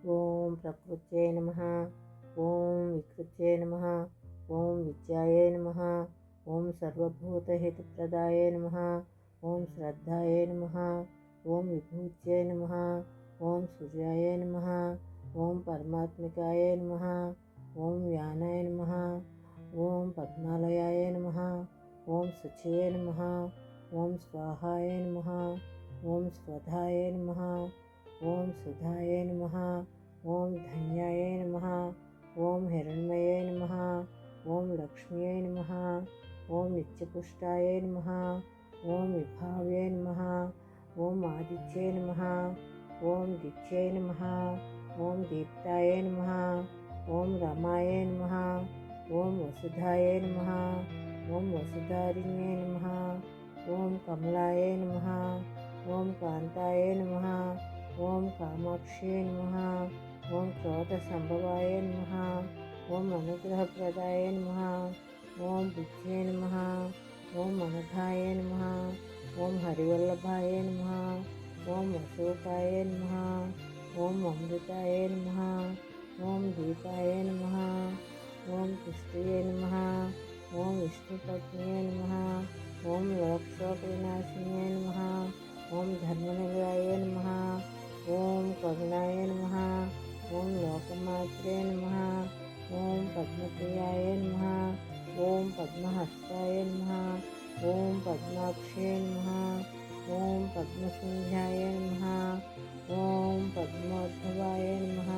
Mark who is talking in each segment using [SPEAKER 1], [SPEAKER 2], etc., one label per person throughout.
[SPEAKER 1] ఓం ప్రకృత్యై నమః. ఓం వికృత్యై నమః. ఓం విద్యాయై నమః. ఓం సర్వభూతహితప్రదాయై నమః. ఓం శ్రద్ధాయై నమః. ఓం విభూత్యై నమః. ఓం సూర్యాయై నమః. ఓం పరమాత్మికాయై నమః. ఓం వ్యానాయ నమః. ఓం పద్మాలయాయ నమః. ఓం శుచయే నమః. ఓం స్వాహాయ నమః. ఓం స్వధాయ నమః. ఓం సుధాయ నమః. ఓం ధన్యాయ నమః. ఓం హిరణ్మయే నమః. ఓం లక్ష్మ్యై నమః. ఓం నిత్యపుష్టాయ నమః. ఓం విభావ్యై నమః. ఓం ఆదిత్యై నమః. ఓం దిత్యై నమః. ఓం దీప్తాయ నమః. ఓం రమాయ నమః. ఓం వసుధాయ నమః. ఓం వసుధారిణ్యై నమః. ఓం కమలాయ నమః. ఓం కాంతాయ నమః. ఓం కామాక్ష్యై నమః. ఓం క్రోధసంభవాయ నమః. ఓం అనుగ్రహప్రదాయ నమః. ఓం బుద్ధ్యై నమః. ఓం అనఘాయ నమః. ఓం హరివల్లభాయ నమః. ఓం అశోకాయ నమః. ఓం అమృతాయ నమః. ఓం దీపాయ నమః. ఓం పుష్టియే నమః. ఓం విష్ణుపత్న్యే నమః. ఓం లోకశోకవినాశిన్యే నమః. ఓం ధర్మనిలయాయ నమః. ఓం కరుణాయ నమః. ఓం లోకమాత్రే నమః. ఓం పద్మప్రియాయ నమః. ఓం పద్మహస్తాయ నమః. ఓం పద్మాక్షే నమః. ఓం పద్మసింధ్యాయ నమః. ఓం పద్మోద్భవాయ నమః.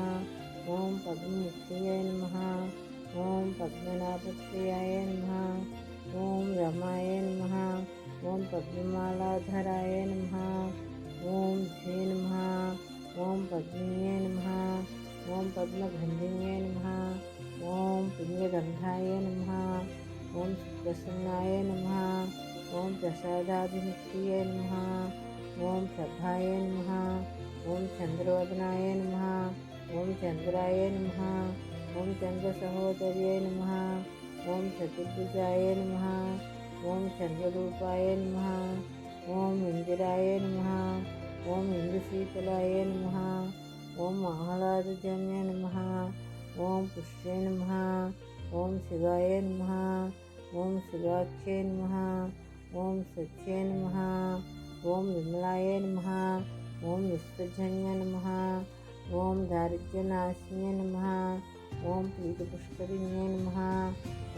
[SPEAKER 1] ఓం పద్మముఖ్యై నమః. ఓం పద్మనాభప్రియాయ నమః. ఓం రమాయ నమః. ఓం పద్మమాలాధరాయ నమః. ఓం ధ్వే నమః. ఓం పద్మిన్యై నమః. ఓం పద్మగంధిన్యై నమః. ఓం పుణ్యగంధాయ నమః. ఓం సుప్రసన్నాయ నమః. ఓం ప్రసాదాభిముఖ్యై నమః. ఓం ప్రభాయ నమః. ఓం చంద్రవదనాయ నమః. ఓం చంద్రాయ నమః. ఓం చంద్రసహోదర్యై నమః. ఓం చతుర్భుజాయ నమః. ఓం చంద్రరూపాయ నమః. ఓం ఇందిరాయ నమః. ఓం ఇందుశీతలాయ నమః. ఓం ఆహ్లాదజన్య నమః. ఓం పుష్యై నమః. ఓం శివాయ నమః. ఓం శివాఖ్యై నమః. ఓం సత్యై నమః. ఓం విమలాయ నమః. ఓం విశ్వజన్య నమః. ఓం దారిద్ర్యనాశిన్యై నమః. ఓం ప్రీతిపుష్కరిణ్యై నమః.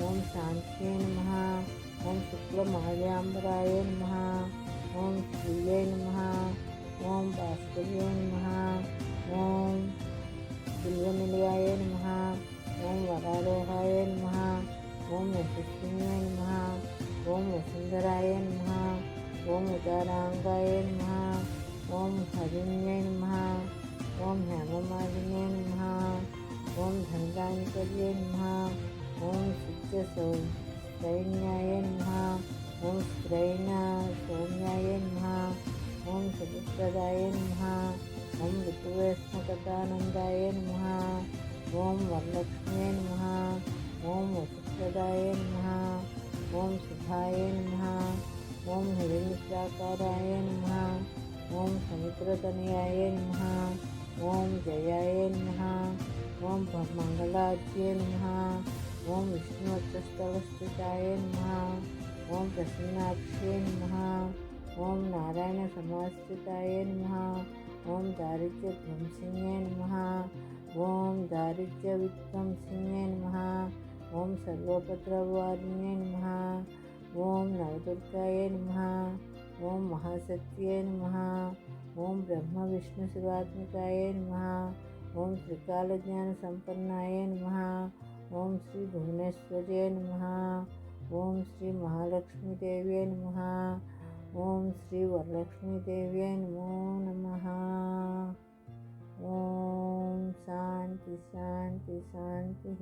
[SPEAKER 1] ఓం శాంత్యై నమః. ఓం శుక్లమాల్యాంబరాయ నమః. ఓం శ్రీయై నమః. ఓం భాస్కర్యై నమః. ఓం బిల్వనిలయాయ నమః. ఓం వరారోహాయ నమః. ఓం యశస్విన్యై నమః. ఓం వసుంధరాయ నమః. ఓం ఉదారాంగాయ నమః. ఓం హరిణ్యై నమః. ఓం హేమమాలిన్యై నమః. ఓం ధనదానికర్యై నమః. ఓం సైన్యాయ నమః. ఓం స్త్రైణ సౌమ్యాయ నమః. ఓం శుభప్రదాయ నమః. ఓం ఋతువేస్మకటానందాయ నమః. ఓం వరలక్ష్మ్యై నమః. ఓం వసుప్రదాయ నమః. ఓం శుభాయ నమః. ఓం హిరణ్యప్రాకారాయ నమః. ఓం సముద్రతనయాయ నమః. ఓం జయాయ నమః. ఓం మంగళాద్యై నమః. ఓం విష్ణువక్షస్థలస్థితాయ నమః. ఓం ప్రసన్నాక్షే నమః. ఓం నారాయణ సమాశ్రితాయ నమః. ఓం దారిద్ర్యధ్వంసిన్యై నమః. ఓం దారిద్ర్యవిధ్వంసిన్యై నమః. ఓం సర్వోపద్రవవారిణ్యై నమః. ఓం నవదుర్గాయ నమః. ఓం మహాశక్త్యై నమః. ఓం బ్రహ్మ విష్ణు శివాత్మికాయ నమః. ఓం త్రికాలజ్ఞాన సంపన్నాయ నమః. ఓం శ్రీ భువనేశ్వర్యై నమః. ఓం శ్రీ మహాలక్ష్మీదేవ్యై నమః. ఓం శ్రీ వరలక్ష్మీదేవ్యై నమో నమః. ఓం శాంతి శాంతి శాంతి.